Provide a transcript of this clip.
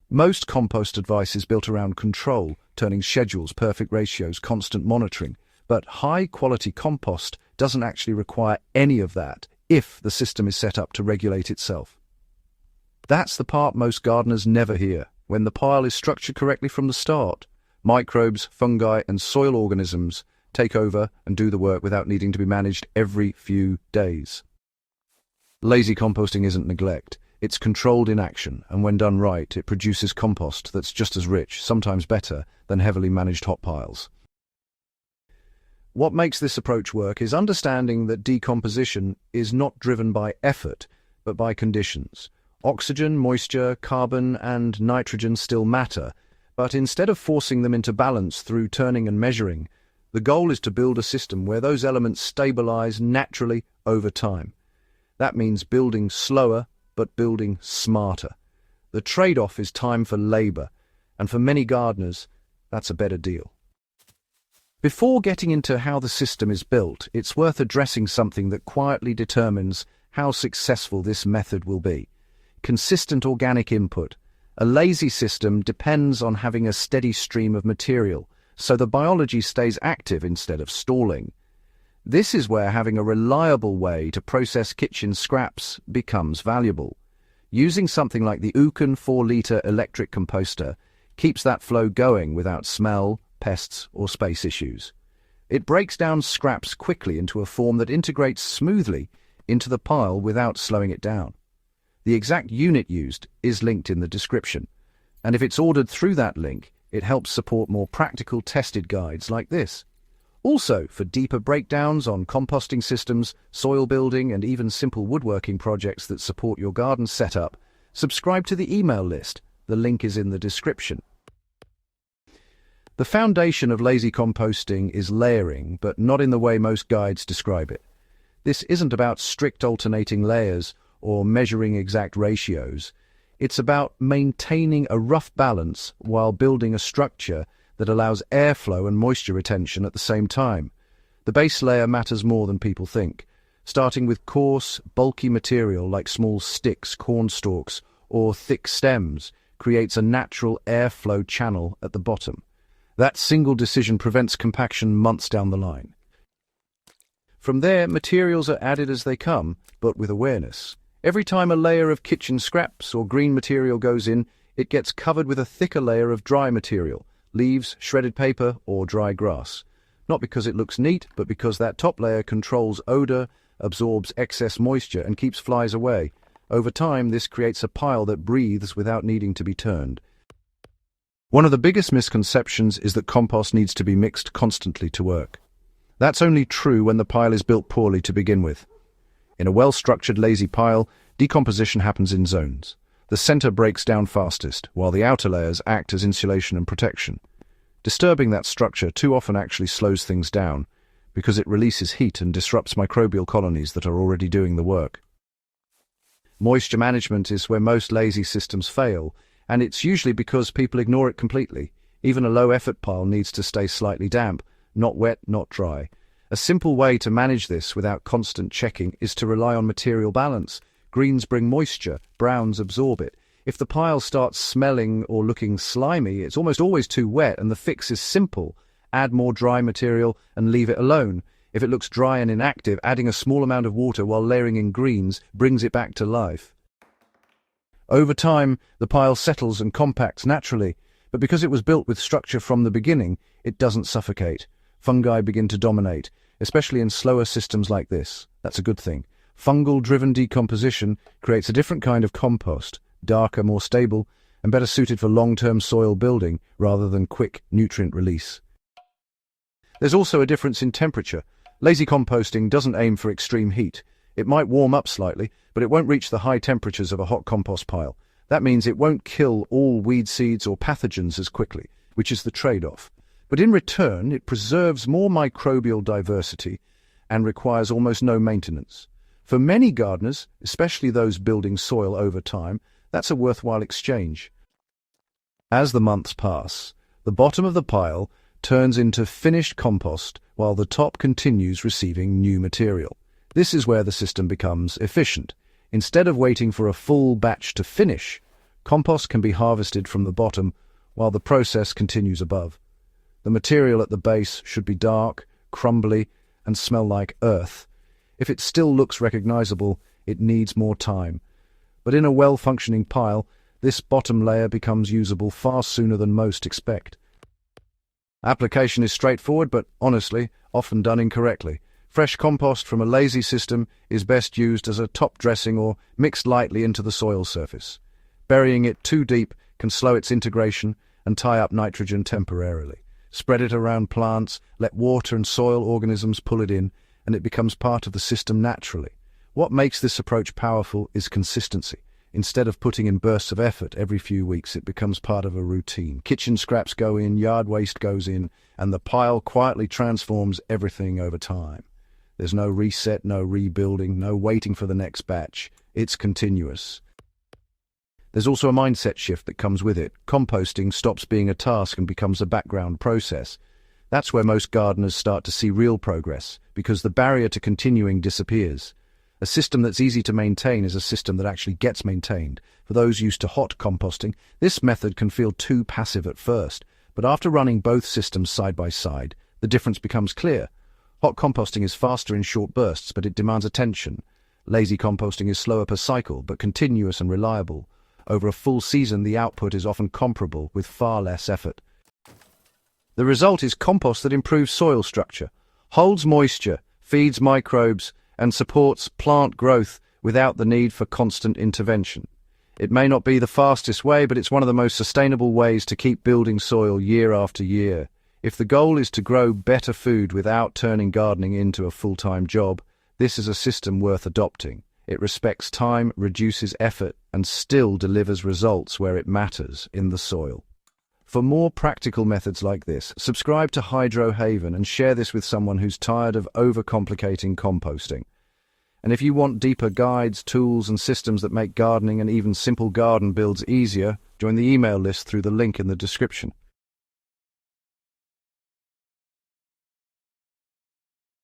Most compost advice is built around control, turning schedules, perfect ratios, constant monitoring. But high-quality compost doesn't actually require any of that if the system is set up to regulate itself. That's the part most gardeners never hear. When the pile is structured correctly from the start, microbes, fungi, and soil organisms take over and do the work without needing to be managed every few days. Lazy composting isn't neglect. It's controlled inaction, and when done right, it produces compost that's just as rich, sometimes better, than heavily managed hot piles. What makes this approach work is understanding that decomposition is not driven by effort, but by conditions. Oxygen, moisture, carbon, and nitrogen still matter, but instead of forcing them into balance through turning and measuring, the goal is to build a system where those elements stabilize naturally over time. That means building slower, but building smarter. The trade-off is time for labor, and for many gardeners, that's a better deal. Before getting into how the system is built, it's worth addressing something that quietly determines how successful this method will be. Consistent organic input. A lazy system depends on having a steady stream of material, so the biology stays active instead of stalling. This is where having a reliable way to process kitchen scraps becomes valuable. Using something like the Ouken 4-litre electric composter keeps that flow going without smell, pests, or space issues. It breaks down scraps quickly into a form that integrates smoothly into the pile without slowing it down. The exact unit used is linked in the description, and if it's ordered through that link, it helps support more practical tested guides like this. Also, for deeper breakdowns on composting systems, soil building, and even simple woodworking projects that support your garden setup, subscribe to the email list. The link is in the description. The foundation of lazy composting is layering, but not in the way most guides describe it. This isn't about strict alternating layers or measuring exact ratios. It's about maintaining a rough balance while building a structure that allows airflow and moisture retention at the same time. The base layer matters more than people think. Starting with coarse, bulky material like small sticks, corn stalks, or thick stems creates a natural airflow channel at the bottom. That single decision prevents compaction months down the line. From there, materials are added as they come, but with awareness. Every time a layer of kitchen scraps or green material goes in, it gets covered with a thicker layer of dry material, leaves, shredded paper, or dry grass. Not because it looks neat, but because that top layer controls odor, absorbs excess moisture, and keeps flies away. Over time, this creates a pile that breathes without needing to be turned. One of the biggest misconceptions is that compost needs to be mixed constantly to work. That's only true when the pile is built poorly to begin with. In a well-structured lazy pile, decomposition happens in zones. The center breaks down fastest, while the outer layers act as insulation and protection. Disturbing that structure too often actually slows things down, because it releases heat and disrupts microbial colonies that are already doing the work. Moisture management is where most lazy systems fail, and it's usually because people ignore it completely. Even a low-effort pile needs to stay slightly damp, not wet, not dry. A simple way to manage this without constant checking is to rely on material balance. Greens bring moisture, browns absorb it. If the pile starts smelling or looking slimy, it's almost always too wet, and the fix is simple. Add more dry material and leave it alone. If it looks dry and inactive, adding a small amount of water while layering in greens brings it back to life. Over time, the pile settles and compacts naturally, but because it was built with structure from the beginning, it doesn't suffocate. Fungi begin to dominate, especially in slower systems like this. That's a good thing. Fungal-driven decomposition creates a different kind of compost, darker, more stable, and better suited for long-term soil building rather than quick nutrient release. There's also a difference in temperature. Lazy composting doesn't aim for extreme heat. It might warm up slightly, but it won't reach the high temperatures of a hot compost pile. That means it won't kill all weed seeds or pathogens as quickly, which is the trade-off. But in return, it preserves more microbial diversity and requires almost no maintenance. For many gardeners, especially those building soil over time, that's a worthwhile exchange. As the months pass, the bottom of the pile turns into finished compost while the top continues receiving new material. This is where the system becomes efficient. Instead of waiting for a full batch to finish, Compost can be harvested from the bottom while the process continues above. The material at the base should be dark, crumbly, and smell like earth. If it still looks recognizable, it needs more time. But in a well-functioning pile, this bottom layer becomes usable far sooner than most expect. Application is straightforward, but honestly, often done incorrectly. Fresh compost from a lazy system is best used as a top dressing or mixed lightly into the soil surface. Burying it too deep can slow its integration and tie up nitrogen temporarily. Spread it around plants, let water and soil organisms pull it in, and it becomes part of the system naturally. What makes this approach powerful is consistency. Instead of putting in bursts of effort every few weeks, it becomes part of a routine. Kitchen scraps go in, yard waste goes in, and the pile quietly transforms everything over time. There's no reset, no rebuilding, no waiting for the next batch. It's continuous. There's also a mindset shift that comes with it. Composting stops being a task and becomes a background process. That's where most gardeners start to see real progress, because the barrier to continuing disappears. A system that's easy to maintain is a system that actually gets maintained. For those used to hot composting, this method can feel too passive at first, but after running both systems side by side, the difference becomes clear. Hot composting is faster in short bursts, but it demands attention. Lazy composting is slower per cycle, but continuous and reliable. Over a full season, the output is often comparable, with far less effort. The result is compost that improves soil structure, holds moisture, feeds microbes, and supports plant growth without the need for constant intervention. It may not be the fastest way, but it's one of the most sustainable ways to keep building soil year after year. If the goal is to grow better food without turning gardening into a full-time job, this is a system worth adopting. It respects time, reduces effort, and still delivers results where it matters, in the soil. For more practical methods like this, subscribe to Hydro Haven and share this with someone who's tired of overcomplicating composting. And if you want deeper guides, tools, and systems that make gardening and even simple garden builds easier, join the email list through the link in the description.